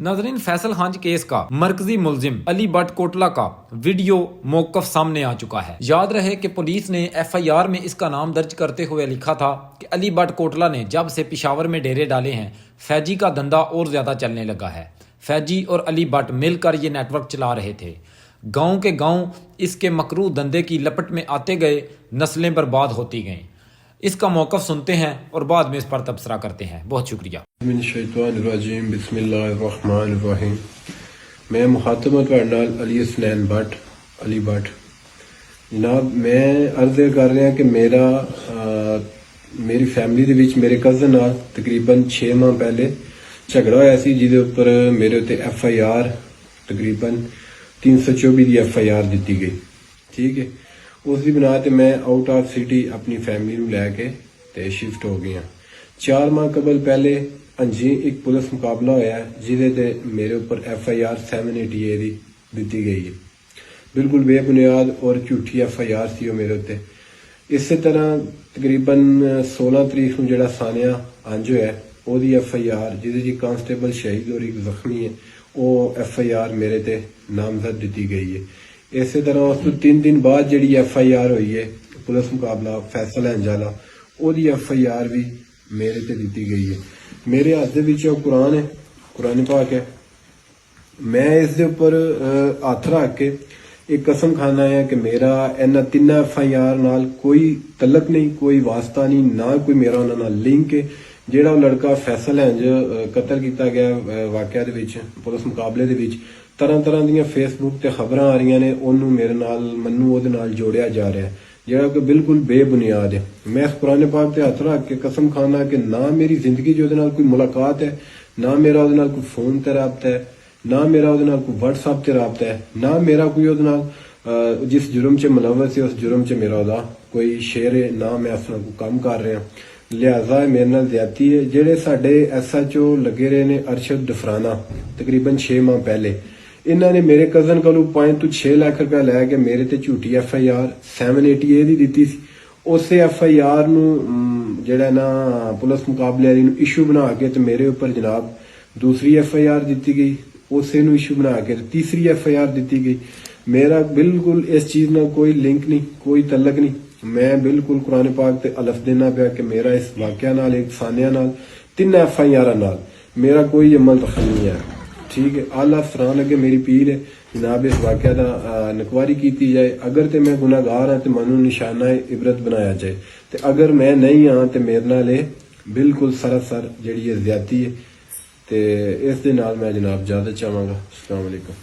नाजरीन, फैसल हांज केस का मरकजी मुलजिम अली भट्ट कोटला का वीडियो मौकफ सामने आ चुका है। याद रहे कि पुलिस ने FIR में इसका नाम दर्ज करते हुए लिखा था कि अली भट्ट कोटला ने जब से पिशावर में डेरे डाले हैं, फैजी का धंधा और ज्यादा चलने लगा है। फैजी और अली भट्ट मिलकर ये नेटवर्क चला रहे थे। गाँव के गाँव इसके मकरूह धंधे की लपट में आते गए, नस्लें बर्बाद होती गईं। इसका मौकफ सुनते हैं और बाद में इस पर तबसरा करते हैं। बहुत शुक्रिया। बिस्मिल्लाहिर्रहमानिर्रहीम। मैं मुखातब नाल अली हसनैन भट्ट अली भट्ट जनाब, मैं अर्ज कर रहा कि मेरी फैमिली दे विच मेरे कज़न नाल तकरीबन 6 माह पहले झगड़ा होया सी, जिहदे उपर मेरे उत्ते FIR तकरीबन 324 की FIR दी गई। ठीक है, उसकी बिना ते मैं आउट ऑफ सिटी अपनी फैमिली नूं लैके ते शिफ्ट हो गया। 4 माह कबल पहले अंजी एक पुलिस मुकाबला होया जिहदे ते मेरे उपर FIR 780A दी दी गई है। बिल्कुल बेबुनियाद और झूठी FIR सी वो मेरे उत्ते। इस तरह तकरीबन 16 तरीक नूं जिहड़ा सानिया अंज होया ओहदी FIR जिहदे च कांस्टेबल शहीद और एक जख्मी है, वो FIR मेरे ते नामजद दी गई है। इस तरह उस 3 दिन बाद जिहड़ी FIR हुई है पुलिस मुकाबला फैसल हंज वाला, ओहदी FIR भी मेरे ते दी गई है। मेरे हाथ दे विच कुरान है, कुरान पाक है। मैं इस दे उपर हथ रख के एक कसम खाना है कि मेरा इन्हां 3 FIR नाल कोई तलक नहीं, कोई वास्ता नहीं, ना कोई मेरा उन्हां नाल लिंक है। जिहड़ा लड़का फैसल हंज कतल किया गया वाकया दे विच पुलिस मुकाबले दे विच तरह तरह दी फेसबुक ते खबरां आ रही ने, ओनू मेरे नाल मन्नू ओहदे नाल जोड़िया जा रहा है, जिहड़ा कि बिल्कुल बेबुनियाद है। मैं इस कुरान पाक ते हथ रख के कसम खाना कि ना मेरी जिंदगी च ओहदे नाल कोई मुलाकात है, ना मेरा ओहदे नाल कोई फोन ते राबता है, ना मेरा ओहदे नाल कोई WhatsApp ते राबता है, ना मेरा कोई ओहदे नाल जिस जुर्म च मुलव्वस है उस जुर्म च मेरा ओहदा कोई शेयर है, ना मैं उस नाल कोई काम कर रहा। लिहाजा मेरे नाल ज्यादती है। जेडे साडे SHO लगे रहे ने अरशद डफराना तकरीबन 6 माह पहले, इन्होंने मेरे कज़न को 5 ਤੋਂ 6 लाख रुपया लैके मेरे ते झूठी FIR 780A दी दी सी। उस FIR नू जेड़ा ना पुलिस मुकाबले वाली नू इशू बना के ते मेरे ऊपर जनाब दूसरी FIR दी गई, उसे नू इशू बना के तीसरी FIR दी गई। मेरा बिल्कुल इस चीज ना कोई लिंक नहीं, कोई तलक नहीं। मैं बिल्कुल कुरान पाक ते अलफ देना पाया कि मेरा इस वाकया नाल, एक सानिया नाल, 3 FIR नाल मेरा कोई अमल दखल नहीं है। ठीक है, आला फरान लगे मेरी पीर है जनाब इस वाकया का नकवारी की जाए। अगर तो मैं गुनाहगार हाँ तो मनु निशाना इबरत बनाया जाए, तो अगर मैं नहीं हाँ तो मेरे नाल बिल्कुल सरासर जी ज्यादती है। तो इस दे नाल मैं जनाब इजाजत चाहांगा। अस्सलाम वालेकुम।